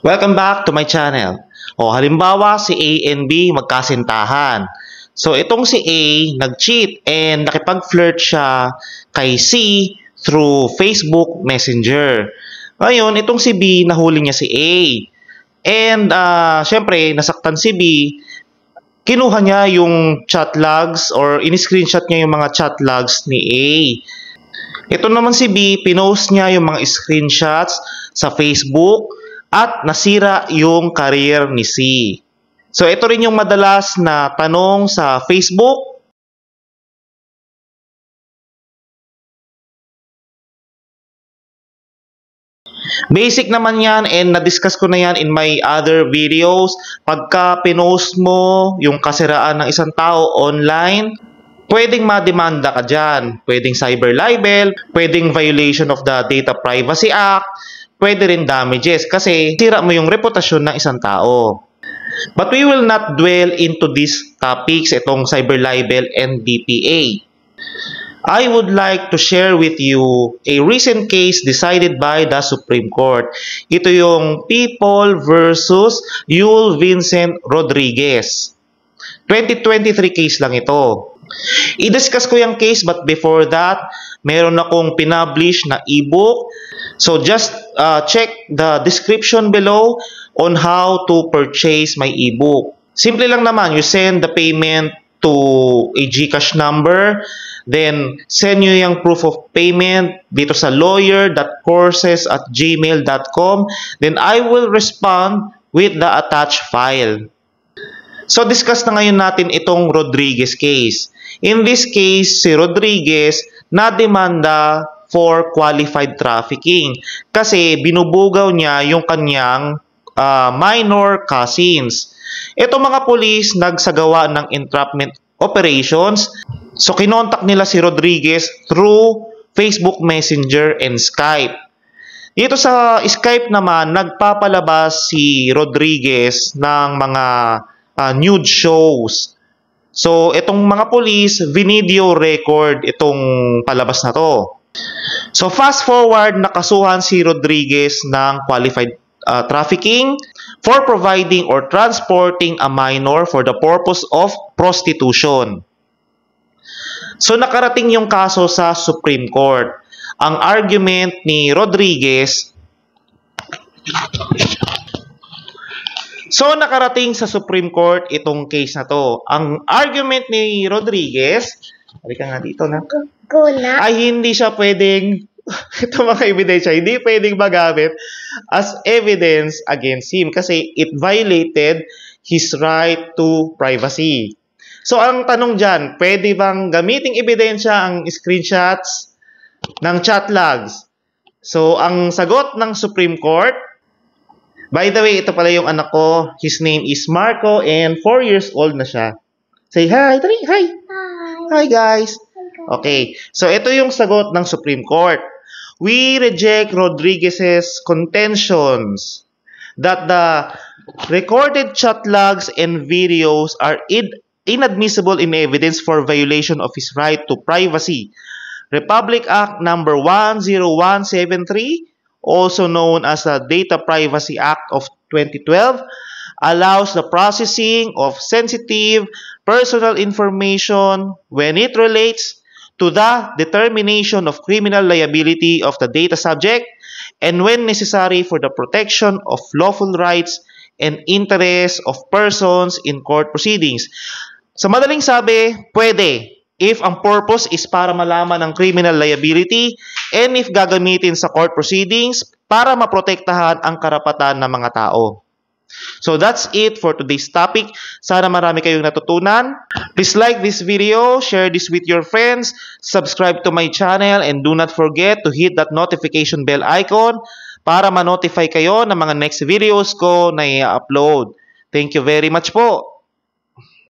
Welcome back to my channel. Halimbawa si A and B magkasintahan. So itong si A nag-cheat and nakipag-flirt siya kay C through Facebook Messenger. Ngayon, itong si B nahuli niya si A. And syempre, nasaktan si B. Kinuha niya yung chat logs or in-screenshot niya yung mga chat logs ni A. Ito naman si B, pinost niya yung mga screenshots sa Facebook at nasira yung career ni C. So ito rin yung madalas na tanong sa Facebook. Basic naman yan and na-discuss ko na yan in my other videos. Pagka pinost mo yung kasiraan ng isang tao online, pwedeng mademanda ka dyan. Pwedeng cyber libel, pwedeng violation of the Data Privacy Act, pwede rin damages kasi sira mo yung reputasyon ng isang tao. But we will not dwell into these topics, itong cyber libel and DPA. I would like to share with you a recent case decided by the Supreme Court. Ito yung People versus Yul Vincent Rodriguez. 2023 case lang ito. I-discuss ko yung case but before that, meron akong pinublish na ebook. So just check the description below on how to purchase my ebook. Simple lang naman, you send the payment to a GCash number, then send nyo yung proof of payment dito sa lawyer.courses@gmail.com, then I will respond with the attached file. So discuss na ngayon natin itong Rodriguez case. In this case, si Rodriguez na-demanda for qualified trafficking kasi binubugaw niya yung kanyang minor cousins. Ito mga pulis nagsagawa ng entrapment operations. So kinontak nila si Rodriguez through Facebook Messenger and Skype. Dito sa Skype naman, nagpapalabas si Rodriguez ng mga nude shows. So itong mga pulis, video record itong palabas na to. So fast forward, nakasuhan si Rodriguez ng qualified trafficking for providing or transporting a minor for the purpose of prostitution. So nakarating yung kaso sa Supreme Court. Ang argument ni Rodriguez, so nakarating sa Supreme Court itong case na to. Ang argument ni Rodriguez, halika nga dito na, ay hindi siya pwedeng ito mga ebidensya, hindi pwedeng magamit as evidence against him kasi it violated his right to privacy. So ang tanong dyan, pwede bang gamiting ebidensya ang screenshots ng chat logs? So ang sagot ng Supreme Court, by the way, ito pala yung anak ko, his name is Marco and 4 years old na siya. Say hi, Tari, hi. Hi guys. Okay, so ito yung sagot ng Supreme Court. We reject Rodriguez's contentions that the recorded chat logs and videos are inadmissible in evidence for violation of his right to privacy. Republic Act number 10173, also known as the Data Privacy Act of 2012, allows the processing of sensitive personal information when it relates to the determination of criminal liability of the data subject and when necessary for the protection of lawful rights and interests of persons in court proceedings. Sa madaling sabi, pwede if ang purpose is para malaman ang criminal liability and if gagamitin sa court proceedings para maprotektahan ang karapatan ng mga tao. So that's it for today's topic. Sana marami kayong natutunan. Please like this video, share this with your friends, subscribe to my channel, and do not forget to hit that notification bell icon para ma-notify kayo ng mga next videos ko na i-upload. Thank you very much po.